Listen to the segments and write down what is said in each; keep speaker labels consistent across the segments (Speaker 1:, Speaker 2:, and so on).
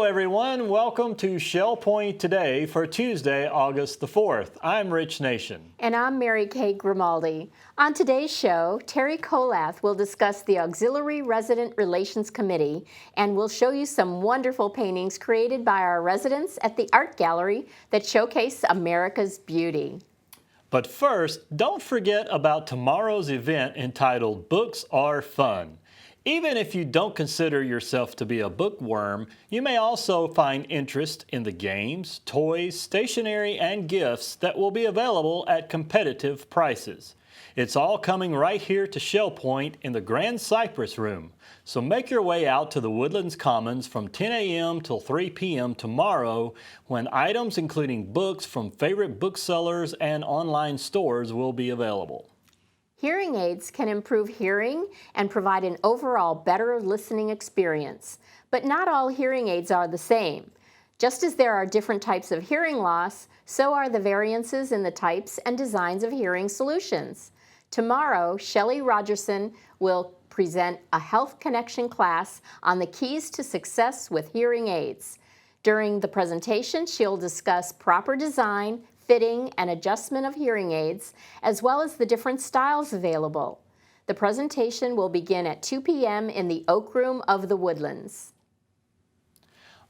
Speaker 1: everyone. Welcome to Shell Point Today for Tuesday, August the 4th. I'm Rich Nation.
Speaker 2: And I'm Mary Kay Grimaldi. On today's show, Terry Colath will discuss the Auxiliary Resident Relations Committee and will show you some wonderful paintings created by our residents at the art gallery that showcase America's beauty.
Speaker 1: But first, don't forget about tomorrow's event entitled Books Are Fun. Even if you don't consider yourself to be a bookworm, you may also find interest in the games, toys, stationery, and gifts that will be available at competitive prices. It's all coming right here to Shell Point in the Grand Cypress Room. So make your way out to the Woodlands Commons from 10 a.m. till 3 p.m. tomorrow, when items including books from favorite booksellers and online stores will be available.
Speaker 2: Hearing aids can improve hearing and provide an overall better listening experience. But not all hearing aids are the same. Just as there are different types of hearing loss, so are the variances in the types and designs of hearing solutions. Tomorrow, Shelley Rogerson will present a Health Connection class on the keys to success with hearing aids. During the presentation, she'll discuss proper design, fitting, and adjustment of hearing aids, as well as the different styles available. The presentation will begin at 2 p.m. in the Oak Room of the Woodlands.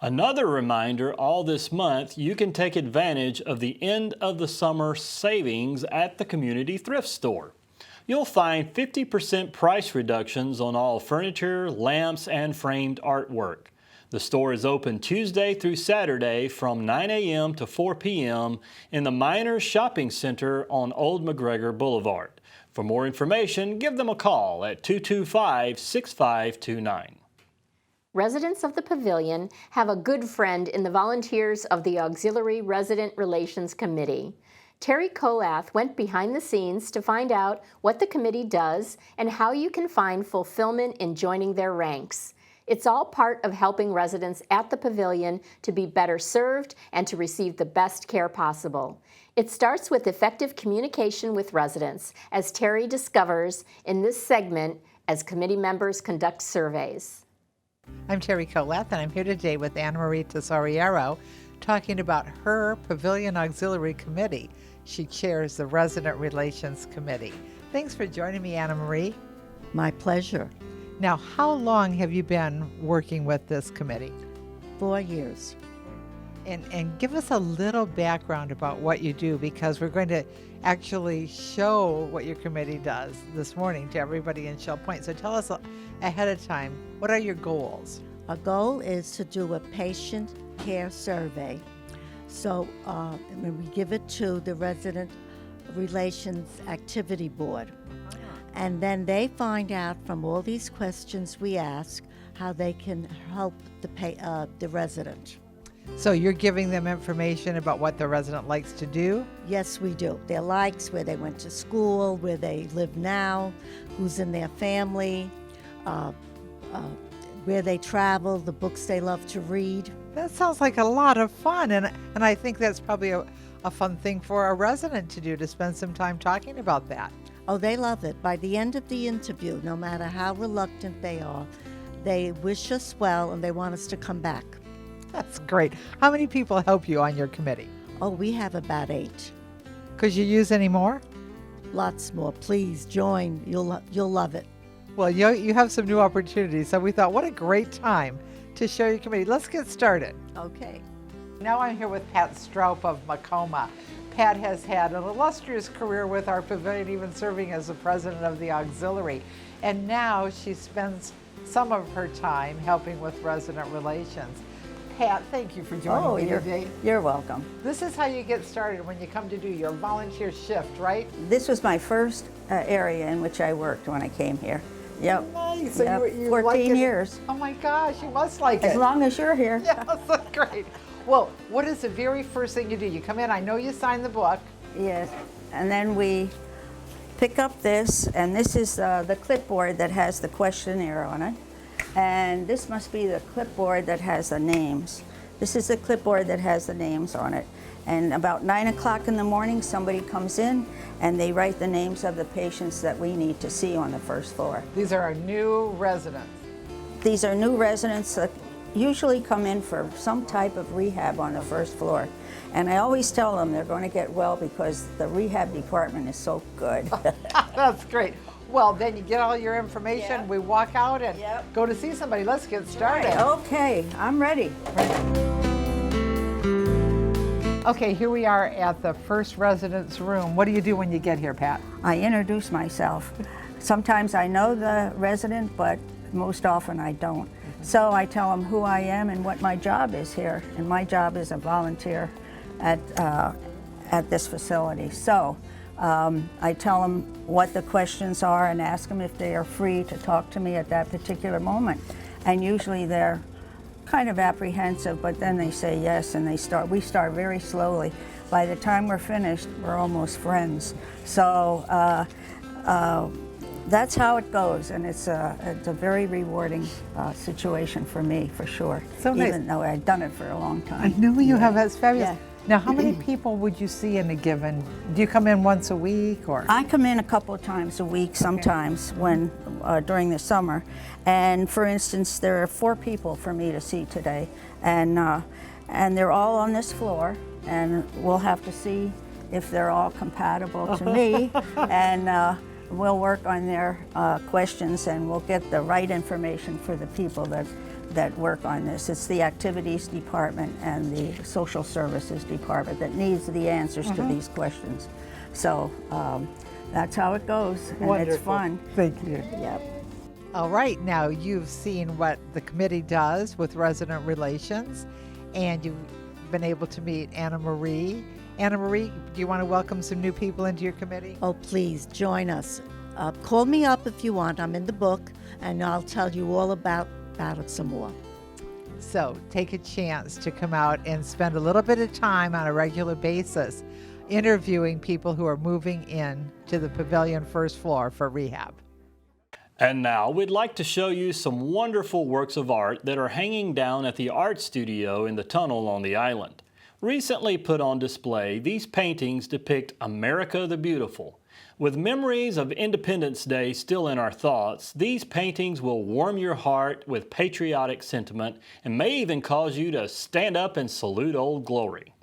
Speaker 1: Another reminder, all this month, you can take advantage of the end of the summer savings at the Community Thrift Store. You'll find 50% price reductions on all furniture, lamps, and framed artwork. The store is open Tuesday through Saturday from 9 a.m. to 4 p.m. in the Miners Shopping Center on Old McGregor Boulevard. For more information, give them a call at 225-6529.
Speaker 2: Residents of the Pavilion have a good friend in the volunteers of the Auxiliary Resident Relations Committee. Terry Colath went behind the scenes to find out what the committee does and how you can find fulfillment in joining their ranks. It's all part of helping residents at the Pavilion to be better served and to receive the best care possible. It starts with effective communication with residents, as Terry discovers in this segment as committee members conduct surveys.
Speaker 3: I'm Terry Colath, and I'm here today with Anna Marie Tesoriero talking about her Pavilion Auxiliary Committee. She chairs the Resident Relations Committee. Thanks for joining me, Anna Marie.
Speaker 4: My pleasure.
Speaker 3: Now, how long have you been working with this committee?
Speaker 4: 4 years.
Speaker 3: And give us a little background about what you do, because we're going to actually show what your committee does this morning to everybody in Shell Point. So tell us ahead of time, what are your goals?
Speaker 4: Our goal is to do a patient care survey. So when we give it to the Resident Relations Activity Board. And then they find out from all these questions we ask how they can help the resident.
Speaker 3: So you're giving them information about what the resident likes to do?
Speaker 4: Yes, we do. Their likes, where they went to school, where they live now, who's in their family, where they travel, the books they love to read.
Speaker 3: That sounds like a lot of fun, and I think that's probably a fun thing for a resident to do, to spend some time talking about that.
Speaker 4: Oh, they love it. By the end of the interview, no matter how reluctant they are, they wish us well and they want us to come back.
Speaker 3: That's great. How many people help you on your committee?
Speaker 4: Oh, we have about 8.
Speaker 3: Could you use any more?
Speaker 4: Lots more. Please join. You'll love it.
Speaker 3: Well, you have some new opportunities, so we thought, what a great time to show your committee. Let's get started.
Speaker 4: Okay.
Speaker 3: Now I'm here with Pat Stroup of Macoma. Pat has had an illustrious career with our pavilion, even serving as the president of the auxiliary. And now she spends some of her time helping with resident relations. Pat, thank you for joining me today.
Speaker 5: You're welcome.
Speaker 3: This is how you get started when you come to do your volunteer shift, right?
Speaker 5: This was my first area in which I worked when I came here. Yep.
Speaker 3: Nice. So
Speaker 5: yep.
Speaker 3: you
Speaker 5: 14
Speaker 3: like
Speaker 5: years.
Speaker 3: Oh my gosh, you must like it.
Speaker 5: As long as you're here.
Speaker 3: Yes, that's great. Well, what is the very first thing you do? You come in, I know you sign the book.
Speaker 5: Yes. And then we pick up this, and this is the clipboard that has the questionnaire on it. And this must be the clipboard that has the names. This is the clipboard that has the names on it. And about 9 o'clock in the morning, somebody comes in and they write the names of the patients that we need to see on the first floor.
Speaker 3: These are our new residents.
Speaker 5: These are new residents usually come in for some type of rehab on the first floor. And I always tell them they're going to get well because the rehab department is so good.
Speaker 3: That's great. Well, then you get all your information,
Speaker 5: Yep.
Speaker 3: we walk out and
Speaker 5: Yep.
Speaker 3: go to see somebody. Let's get started.
Speaker 5: Okay, I'm ready.
Speaker 3: Okay, here we are at the first residence room. What do you do when you get here, Pat?
Speaker 5: I introduce myself. Sometimes I know the resident, but most often I don't. So I tell them who I am and what my job is here. And my job is a volunteer at this facility. So I tell them what the questions are and ask them if they are free to talk to me at that particular moment. And usually they're kind of apprehensive, but then they say yes, and we start very slowly. By the time we're finished, we're almost friends. So that's how it goes, and it's a very rewarding situation for me, for sure.
Speaker 3: So nice.
Speaker 5: Even though I've done it for a long time.
Speaker 3: I know you have. That's fabulous.
Speaker 5: Yeah.
Speaker 3: Now, how many people would you see in a given? Do you come in once a week, or?
Speaker 5: I come in a couple of times a week sometimes when during the summer. And for instance, there are 4 people for me to see today, and they're all on this floor, and we'll have to see if they're all compatible to me, and we'll work on their questions, and we'll get the right information for the people that work on this. It's the activities department and the social services department that needs the answers to these questions. So that's how it goes, and
Speaker 3: Wonderful.
Speaker 5: it's fun.
Speaker 3: Thank you.
Speaker 5: Yep.
Speaker 3: All right, now you've seen what the committee does with resident relations, and you've been able to meet Anna Marie. Anna Marie, do you want to welcome some new people into your committee?
Speaker 4: Oh, please join us. Call me up if you want. I'm in the book, and I'll tell you all about it some more.
Speaker 3: So take a chance to come out and spend a little bit of time on a regular basis interviewing people who are moving in to the pavilion first floor for rehab.
Speaker 1: And now we'd like to show you some wonderful works of art that are hanging down at the art studio in the tunnel on the island. Recently put on display, these paintings depict America the Beautiful. With memories of Independence Day still in our thoughts, these paintings will warm your heart with patriotic sentiment and may even cause you to stand up and salute Old Glory.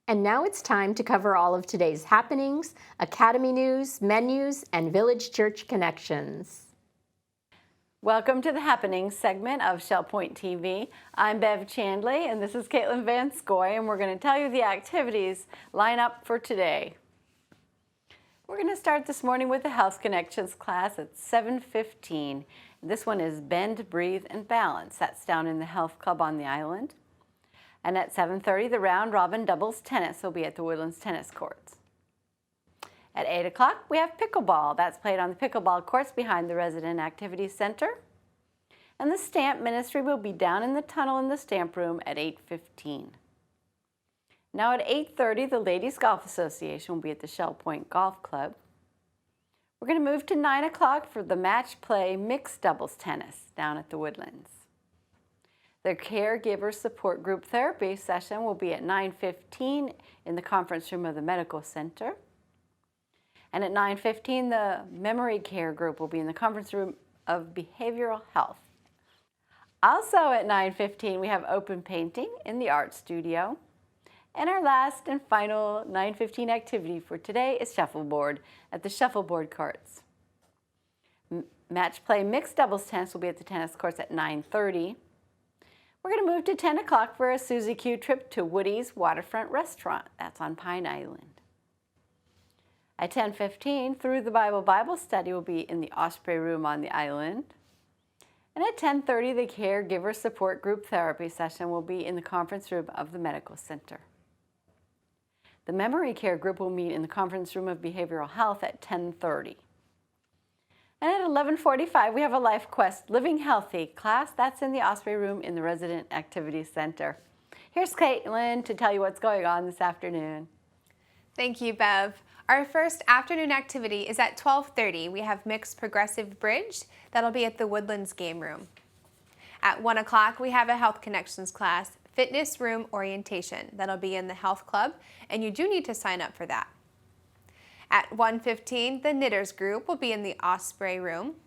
Speaker 2: And now it's time to cover all of today's happenings, Academy news, menus, and Village Church connections.
Speaker 6: Welcome to the Happenings segment of Shell Point TV. I'm Bev Chandley, and this is Caitlin Van Scoy, and we're going to tell you the activities line up for today. We're going to start this morning with the Health Connections class at 7:15. This one is Bend, Breathe, and Balance. That's down in the Health Club on the island. And at 7:30, the Round Robin Doubles Tennis will be at the Woodlands Tennis Courts. At 8 o'clock, we have pickleball. That's played on the pickleball courts behind the Resident Activity Center. And the Stamp Ministry will be down in the tunnel in the Stamp Room at 8:15. Now at 8:30, the Ladies Golf Association will be at the Shell Point Golf Club. We're going to move to 9 o'clock for the Match Play Mixed Doubles Tennis down at the Woodlands. The Caregiver Support Group Therapy session will be at 9:15 in the conference room of the Medical Center. And at 9:15, the Memory Care Group will be in the conference room of Behavioral Health. Also at 9:15, we have open painting in the art studio. And our last and final 9:15 activity for today is shuffleboard at the shuffleboard courts. Match play mixed doubles tennis will be at the tennis courts at 9:30. We're going to move to 10 o'clock for a Susie Q trip to Woody's Waterfront Restaurant. That's on Pine Island. At 10:15, Through the Bible study will be in the Osprey Room on the island. And at 10:30, the Caregiver Support Group Therapy session will be in the conference room of the Medical Center. The Memory Care Group will meet in the conference room of Behavioral Health at 10:30. And at 11:45, we have a Life Quest Living Healthy class. That's in the Osprey Room in the Resident Activity Center. Here's Caitlin to tell you what's going on this afternoon.
Speaker 7: Thank you, Bev. Our first afternoon activity is at 12:30. We have Mixed Progressive Bridge. That'll be at the Woodlands Game Room. At 1 o'clock, we have a Health Connections class, Fitness Room Orientation. That'll be in the Health Club, and you do need to sign up for that. At 1:15, the Knitters Group will be in the Osprey Room.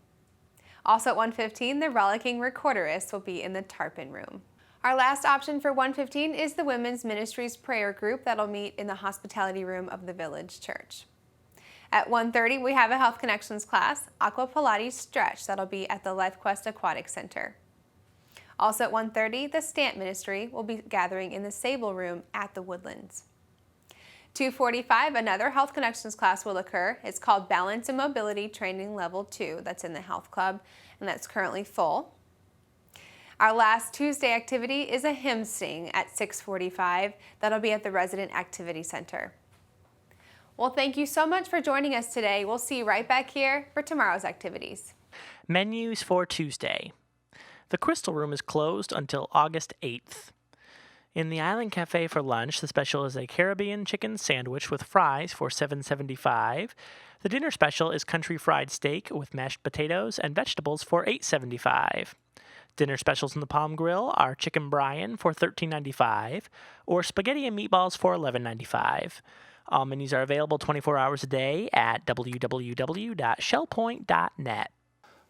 Speaker 7: Also at 1:15, the Rollicking Recorderists will be in the Tarpon Room. Our last option for 1:15 is the Women's Ministries Prayer Group that'll meet in the Hospitality Room of the Village Church. At 1:30, we have a Health Connections class, Aqua Pilates Stretch, that'll be at the Life Quest Aquatic Center. Also at 1:30, the Stamp Ministry will be gathering in the Sable Room at the Woodlands. 2:45, another Health Connections class will occur. It's called Balance and Mobility Training Level 2. That's in the Health Club, and that's currently full. Our last Tuesday activity is a hymn sing at 6:45. That'll be at the Resident Activity Center. Well, thank you so much for joining us today. We'll see you right back here for tomorrow's activities.
Speaker 8: Menus for Tuesday. The Crystal Room is closed until August 8th. In the Island Cafe for lunch, the special is a Caribbean chicken sandwich with fries for $7.75. The dinner special is country fried steak with mashed potatoes and vegetables for $8.75. Dinner specials in the Palm Grill are chicken brine for $13.95 or spaghetti and meatballs for $11.95. All menus are available 24 hours a day at www.shellpoint.net.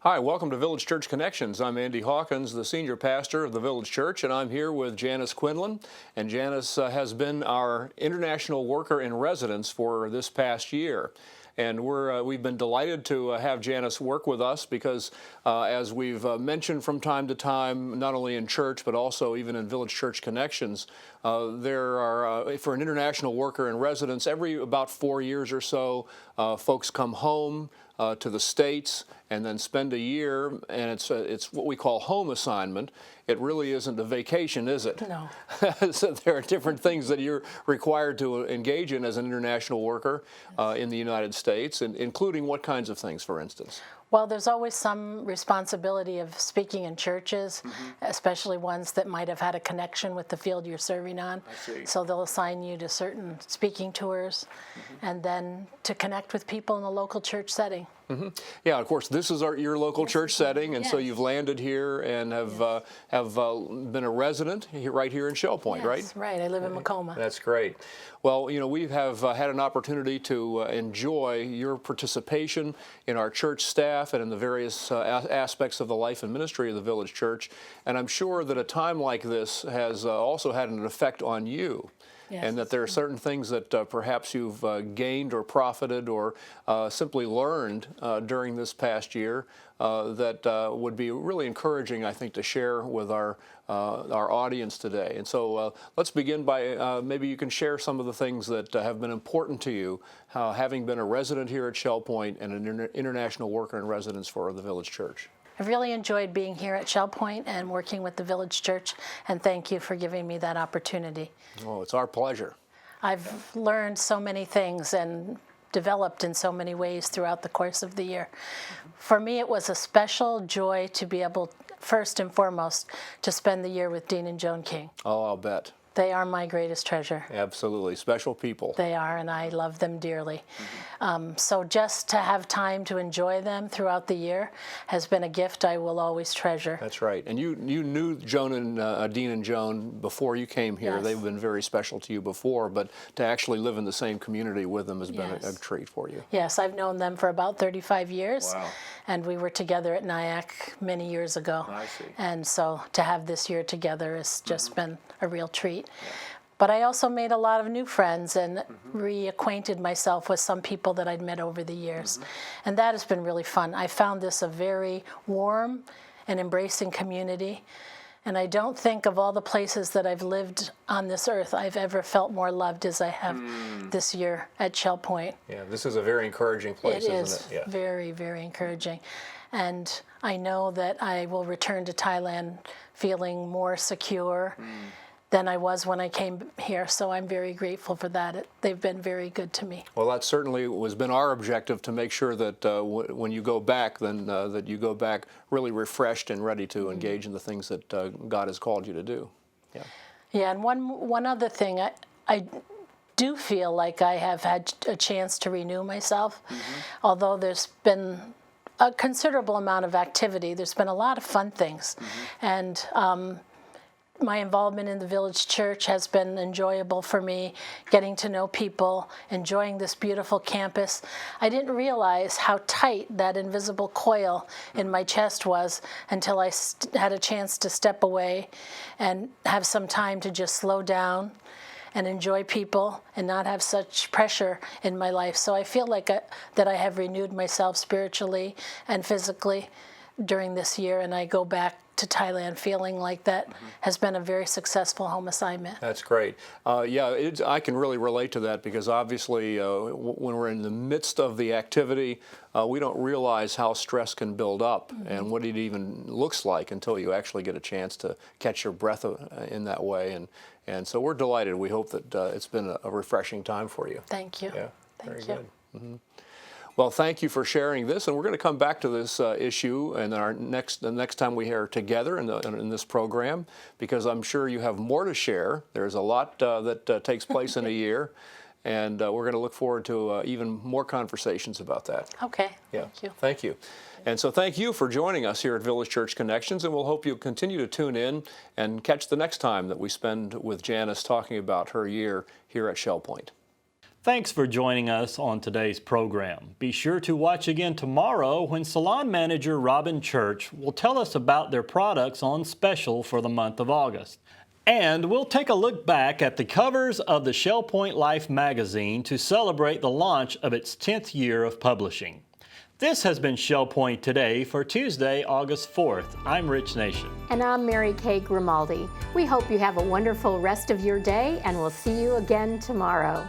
Speaker 9: Hi, welcome to Village Church Connections. I'm Andy Hawkins, the senior pastor of the Village Church, and I'm here with Janice Quinlan. And Janice has been our international worker in residence for this past year. And we've been delighted to have Janice work with us because, as we've mentioned from time to time, not only in church but also even in Village Church Connections, there are, for an international worker in residence, every about 4 years or so, folks come home to the States and then spend a year, and it's what we call home assignment. It really isn't a vacation, is it?
Speaker 10: No.
Speaker 9: So there are different things that you're required to engage in as an international worker in the United States, including what kinds of things, for instance?
Speaker 10: Well, there's always some responsibility of speaking in churches, especially ones that might have had a connection with the field you're serving on.
Speaker 9: I see.
Speaker 10: So they'll assign you to certain speaking tours and then to connect with people in the local church setting.
Speaker 9: Yeah, of course, this is your local church setting, and so you've landed here and have been a resident right here in Shell Point, right?
Speaker 10: That's right. I live in Macoma.
Speaker 9: That's great. Well, you know, we have had an opportunity to enjoy your participation in our church staff and in the various aspects of the life and ministry of the Village Church, and I'm sure that a time like this has also had an effect on you. and that there are certain things that perhaps you've gained or profited or simply learned during this past year that would be really encouraging, I think, to share with our audience today. And so let's begin by maybe you can share some of the things that have been important to you, having been a resident here at Shell Point and an international worker in residence for the Village Church.
Speaker 10: I've really enjoyed being here at Shell Point and working with the Village Church, and thank you for giving me that opportunity.
Speaker 9: Oh, it's our pleasure.
Speaker 10: I've learned so many things and developed in so many ways throughout the course of the year. For me, it was a special joy to be able, first and foremost, to spend the year with Dean and Joan King.
Speaker 9: Oh, I'll bet.
Speaker 10: They are my greatest treasure.
Speaker 9: Absolutely. Special people.
Speaker 10: They are, and I love them dearly. So just to have time to enjoy them throughout the year has been a gift I will always treasure.
Speaker 9: That's right. And you knew Joan and Dean and Joan before you came here.
Speaker 10: Yes.
Speaker 9: They've been very special to you before, but to actually live in the same community with them has been a treat for you.
Speaker 10: Yes, I've known them for about 35 years.
Speaker 9: Wow.
Speaker 10: And we were together at Nyack many years ago.
Speaker 9: I see.
Speaker 10: And so to have this year together has just been a real treat. Yeah. But I also made a lot of new friends and reacquainted myself with some people that I'd met over the years. And that has been really fun. I found this a very warm and embracing community. And I don't think of all the places that I've lived on this earth I've ever felt more loved as I have this year at Shell Point.
Speaker 9: Yeah, this is a very encouraging place, isn't it?
Speaker 10: It is very, very encouraging. And I know that I will return to Thailand feeling more secure than I was when I came here, so I'm very grateful for that. They've been very good to me.
Speaker 9: Well, that certainly has been our objective, to make sure that when you go back, then that you go back really refreshed and ready to engage in the things that God has called you to do. Yeah.
Speaker 10: Yeah, and one other thing, I do feel like I have had a chance to renew myself, although there's been a considerable amount of activity. There's been a lot of fun things, and my involvement in the Village Church has been enjoyable for me, getting to know people, enjoying this beautiful campus. I didn't realize how tight that invisible coil in my chest was until I had a chance to step away and have some time to just slow down and enjoy people and not have such pressure in my life. So I feel like that I have renewed myself spiritually and physically during this year, and I go back to Thailand feeling like that has been a very successful home assignment.
Speaker 9: That's great. Yeah, I can really relate to that, because obviously when we're in the midst of the activity, we don't realize how stress can build up and what it even looks like until you actually get a chance to catch your breath in that way. And so we're delighted. We hope that it's been a refreshing time for you.
Speaker 10: Thank you.
Speaker 9: Yeah,
Speaker 10: Thank
Speaker 9: very
Speaker 10: you.
Speaker 9: good. Well, thank you for sharing this, and we're going to come back to this issue and the next time we are together in this program, because I'm sure you have more to share. There's a lot that takes place in a year, and we're going to look forward to even more conversations about that.
Speaker 10: Okay.
Speaker 9: Yeah.
Speaker 10: Thank you.
Speaker 9: Thank you. And so thank you for joining us here at Village Church Connections, and we'll hope you'll continue to tune in and catch the next time that we spend with Janice talking about her year here at Shell Point.
Speaker 1: Thanks for joining us on today's program. Be sure to watch again tomorrow when salon manager Robin Church will tell us about their products on special for the month of August. And we'll take a look back at the covers of the Shell Point Life magazine to celebrate the launch of its 10th year of publishing. This has been Shell Point Today for Tuesday, August 4th. I'm Rich Nation.
Speaker 2: And I'm Mary Kay Grimaldi. We hope you have a wonderful rest of your day, and we'll see you again tomorrow.